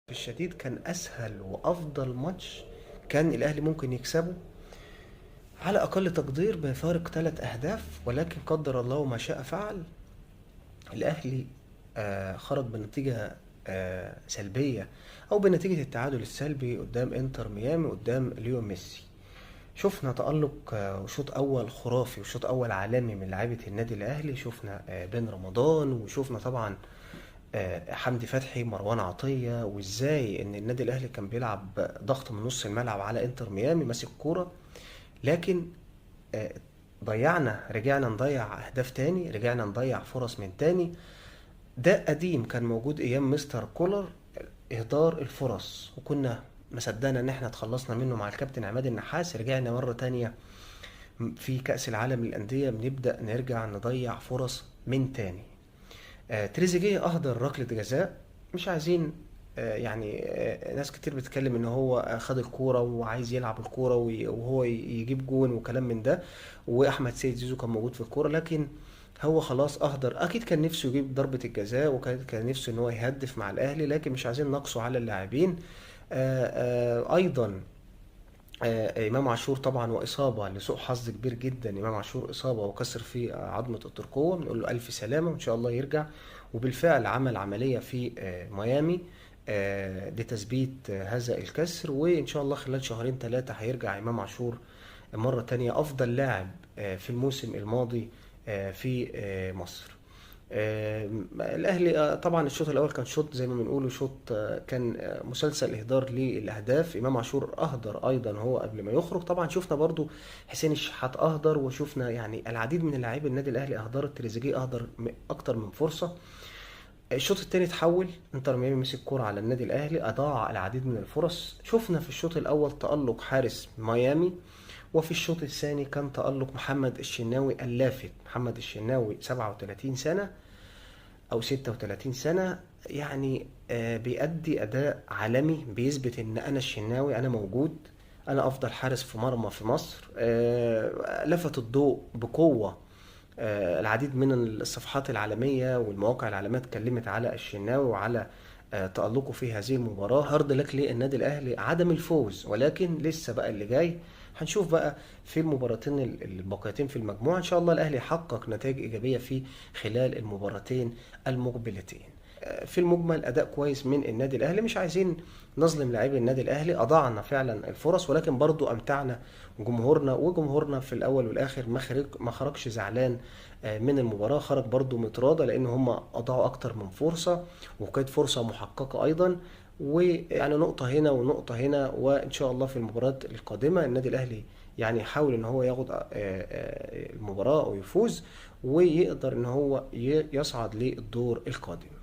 في الشديد كان اسهل وافضل ماتش كان الاهلي ممكن يكسبه على اقل تقدير بفارق 3 اهداف، ولكن قدر الله ما شاء فعل. الاهلي خرج بنتيجة سلبية او بنتيجة التعادل السلبي قدام انتر ميامي قدام ليو ميسي. شفنا تألق وشوط اول خرافي وشوط اول عالمي من لاعيبة النادي الاهلي. شفنا بن رمضان، وشفنا طبعا حمدي فتحي، مروان عطية، وازاي ان النادي الاهلي كان بيلعب ضغط من نص الملعب على انتر ميامي ماسك كورة. لكن آه، رجعنا نضيع اهداف تاني، رجعنا نضيع فرص من تاني. ده قديم كان موجود ايام مستر كولر، اهدار الفرص، وكنا ما صدقنا ان احنا اتخلصنا منه مع الكابتن عماد النحاس. رجعنا مرة تانية في كأس العالم للأندية بنبدأ نرجع نضيع فرص من تاني. تريزيجيه اهدر ركلة جزاء. مش عايزين ناس كتير بتتكلم ان هو خد الكورة وعايز يلعب الكورة وهو يجيب جون وكلام من ده، واحمد سيد زيزو كان موجود في الكورة. لكن هو خلاص اهدر، اكيد كان نفسه يجيب ضربة الجزاء، وكان نفسه ان هو يهدف مع الاهلي، لكن مش عايزين نقصه على اللاعبين. ايضا امام عاشور طبعا، واصابه لسوء حظ كبير جدا. امام عاشور اصابه وكسر في عظمه الترقوه، بنقول له الف سلامه وان شاء الله يرجع. وبالفعل عمل عمليه في ميامي لتثبيت هذا الكسر، وان شاء الله خلال شهرين ثلاثه هيرجع امام عاشور مره تانية افضل لاعب في الموسم الماضي في مصر. الاهلي طبعا الشوط الاول كان شوط زي ما بنقول شوط كان مسلسل اهدار للاهداف. امام عاشور اهدر ايضا هو قبل ما يخرج. طبعا شفنا برضو حسين الشحات اهدر، وشفنا يعني العديد من اللاعبين النادي الاهلي اهدرت. تريزيجيه اهدر اكتر من فرصه. الشوط الثاني تحول، انتر ميامي مسك كوره على النادي الاهلي، اضاع العديد من الفرص. شفنا في الشوط الاول تالق حارس ميامي، وفي الشوط الثاني كان تالق محمد الشناوي اللافت. محمد الشناوي 37 سنه او 36 سنة، يعني بيأدي اداء عالمي، بيثبت ان انا الشناوي، انا موجود، انا افضل حارس في مرمى في مصر. لفت الضوء بقوة. العديد من الصفحات العالمية والمواقع العالمية اتكلمت على الشناوي وعلى تألقه في هذه المباراة. هارد لك للنادي الأهلي عدم الفوز، ولكن لسه بقى اللي جاي. هنشوف بقى في المباراتين الباقيتين في المجموعة، إن شاء الله الأهلي يحقق نتائج إيجابية في خلال المباراتين المقبلتين. في المجمل أداء كويس من النادي الأهلي. مش عايزين نظلم لاعبي النادي الأهلي، أضعنا فعلا الفرص، ولكن برضو أمتعنا جمهورنا. وجمهورنا في الأول والآخر ما خرجش زعلان من المباراة، خرج برضو متراضى، لأن هم أضاعوا أكتر من فرصة، وكانت فرصة محققة أيضا. ويعني نقطة هنا ونقطة هنا، وإن شاء الله في المباراة القادمة النادي الأهلي يعني يحاول إن هو ياخد المباراة ويفوز، ويقدر إن هو يصعد للدور القادم.